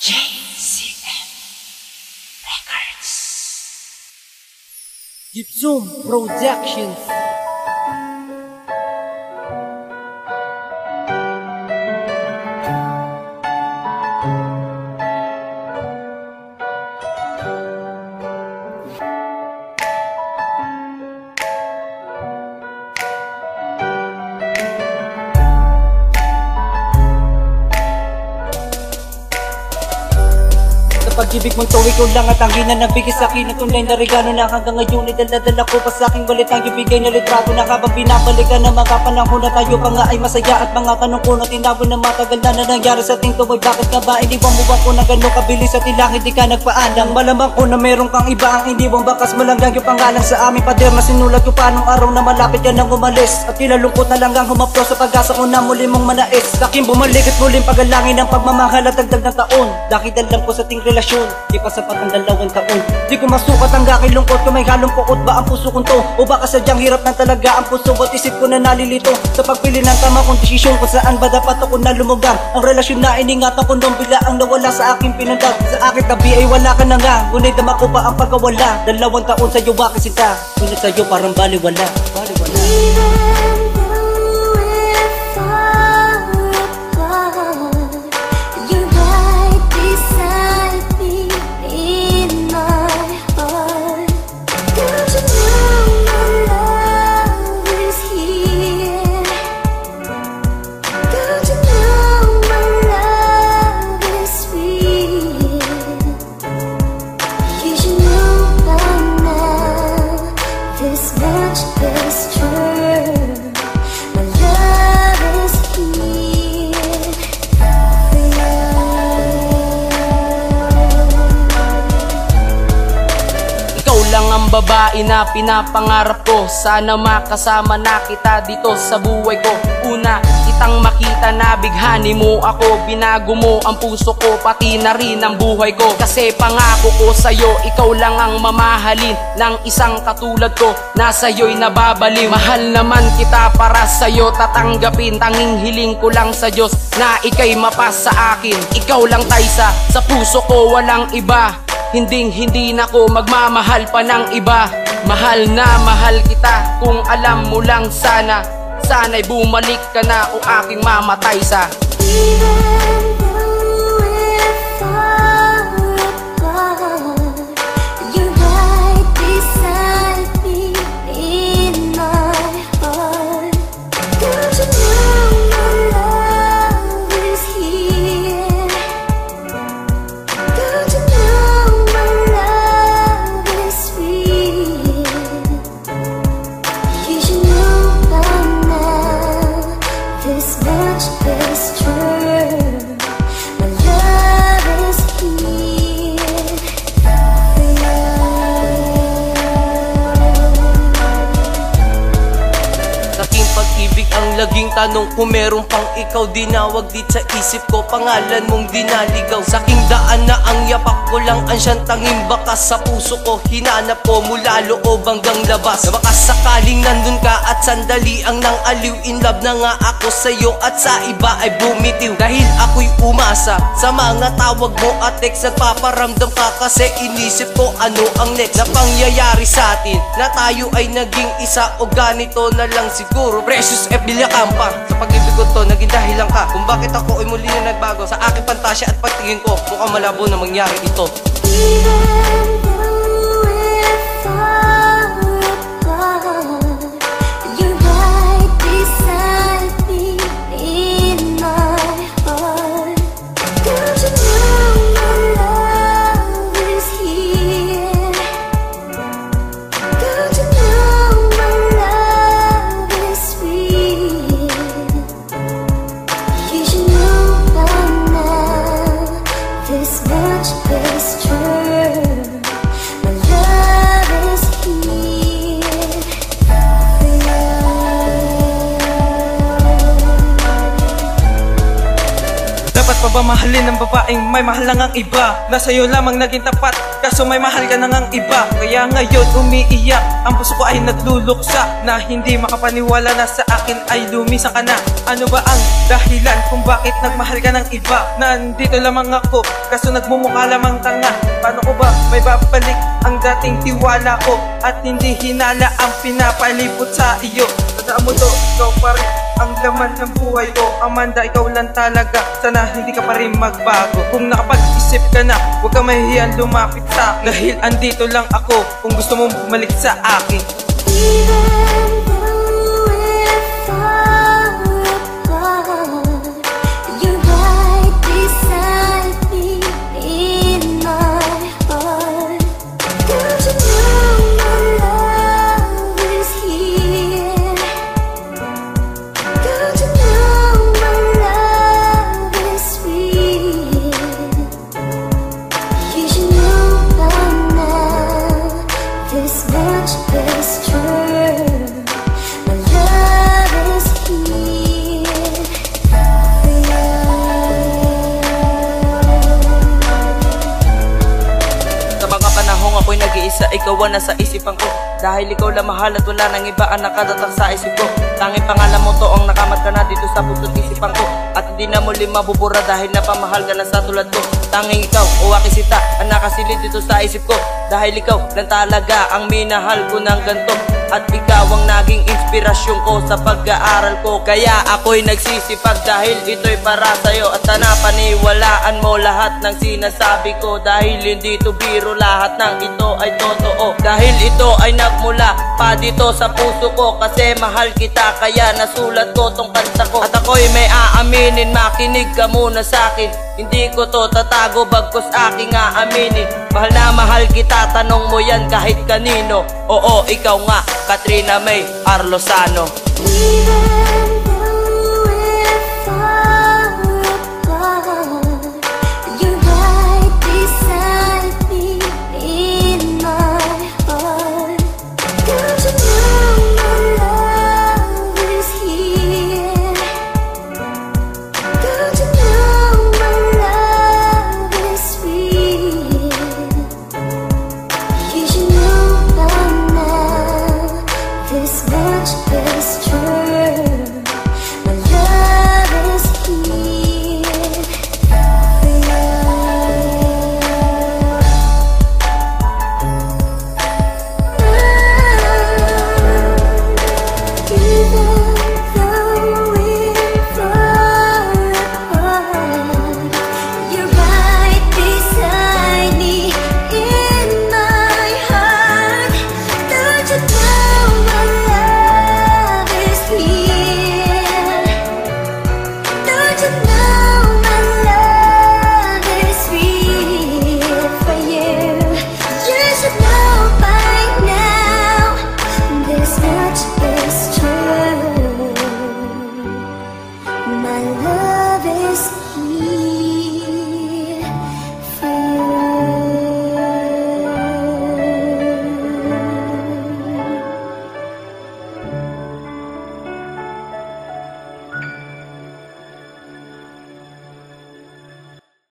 JCM Records. Gypsum Productions. Pag-ibig mong tuwi ko lang at ang ginanabigay sa akin at tunay na regalo na hanggang ngayon ay dala-dala ko pa sa aking balitang ibigay na litrato na habang binabalikan na mga panahon na tayo pa nga ay masaya at mga tanong ko na tinawin na matagal na nangyari sa ating tuway. Bakit nga ba iniwan mo ako na gano'ng kabilis at ilang hindi ka nagpaalam? Malamang ko na meron kang iba ang iniwang bakas malanggang yung pangalan sa aming pader na sinulat ko panong araw na malapit ka nang umalis at kinalungkot na lang ang humaplo sa pag-asa ko na muli mong manais sa aking bumalik at muling pagalangin ang pagmamahal at dagdag ng taon dahil alam ko sa ating relasyon di pa sapat ang 2 taon. Di ko masukat ang aking lungkot kung may halong pukot ba ang puso kong to o baka sadyang hirap na talaga ang puso at isip ko na nalilito sa pagpili ng tama kong desisyon kung saan ba dapat ako na lumugang ang relasyon na iningatan ko nung bigla ang nawala sa aking pinundag. Sa aking tabi ay wala ka na nga ngunit dama ko pa ang pagkawala 2 taon sa'yo aking sinta ngunit sa'yo parang baliwala. Babae na pinapangarap ko, sana makasama na kita dito sa buhay ko. Una, kitang makita na bighani mo ako, binago mo ang puso ko, pati na rin ang buhay ko. Kasi pangako ko sa'yo, ikaw lang ang mamahalin ng isang katulad ko, na sa'yo'y nababaliw. Mahal naman kita para sa'yo tatanggapin, tanging hiling ko lang sa Diyos na ika'y mapas sa akin. Ikaw lang Taisa, sa puso ko walang iba, hindi na ko magmamahal pa ng iba. Mahal na mahal kita, kung alam mo lang sana, sana'y bumalik ka na o aking mamatay sa laging tanong kung meron pang ikaw, dinawag dit sa isip ko, pangalan mong dinaligaw. Sa aking daan na ang yapak ko lang ang siyang tanging bakas sa puso ko, hinanap ko mula loob hanggang labas. Na baka sakaling nandun ka at sandali ang nang aliw, in love na nga ako sa'yo at sa iba ay bumitiw. Dahil ako'y umasa sa mga tawag mo at text, nagpaparamdam ka kasi inisip ko ano ang next na pangyayari sa atin, na tayo ay naging isa o ganito na lang siguro. Precious F. Kampa, sa pag-ibig ko to, naging dahilan ka kung bakit ako ay muli na nagbago. Sa aking pantasya at pagtingin ko, mukhang malabo na mangyari ito. This much is true. pa ba mahalin ng babaeng may mahal lang ang iba? Nasa'yo lamang naging tapat, kaso may mahal ka nang ang iba. Kaya ngayon umiiyak, ang puso ko ay nagluluksa, na hindi makapaniwala na sa akin ay lumisan ka na. Ano ba ang dahilan kung bakit nagmahal ka ng iba? Nandito lamang ako, kaso nagmumukha lamang tanga. Paano ko ba may babalik ang dating tiwala ko, at hindi hinala ang pinapalipot sa iyo? Tandaan mo to, ikaw pa rin ang laman ng buhay ko. Amanda, ikaw lang talaga, sana hindi ka pa rin magbago. Kung nakapag-isip ka na, huwag kang mahihiyang lumapit sa akin, dahil andito lang ako kung gusto mong bumalik sa akin. Even though we're far apart, you're right beside me in my heart. Don't you know my love is here? Don't you know my love is sweet? You should know by now, this much is true. My love is here for you. Sa mga panahong ako'y nag-iisa, ikaw ang nasa isipan ko. Dahil ikaw lang mahal at wala nang iba ang nakadatak sa isip ko. Tanging pangalan mo to ang nakamat ka na dito sa puso't isipan ko, at hindi na muli mabubura dahil napamahal ka na sa tulad ko. Tanging ikaw o akisita ang nakasilid dito sa isip ko, dahil ikaw lang talaga ang minahal ko ng ganto. At ikaw ang naging inspirasyon ko sa pag-aaral ko. Kaya ako'y nagsisipag dahil ito'y para sa'yo, at sana paniwalaan mo lahat ng sinasabi ko, dahil hindi to biro, lahat ng ito ay totoo. Dahil ito ay nagmula pa dito sa puso ko, kasi mahal kita kaya nasulat ko tong kanta ko. At ako'y may aaminin, makinig ka muna sa'kin, hindi ko to tatago bagkus aking aaminin. Mahal na mahal kita, tanong mo yan kahit kanino. Oo, ikaw nga, Katrina May Arlosano. Even though we're far apart, you're right beside me in my heart. Don't you know my love is here? Don't you know my love is sweet? You should know by now, this much is true. My love is here for you. Even though we're far apart, you're right beside me in my heart. Don't you know my love is here? Don't you know my love is sweet for you? You should know by now, this much is true. My love is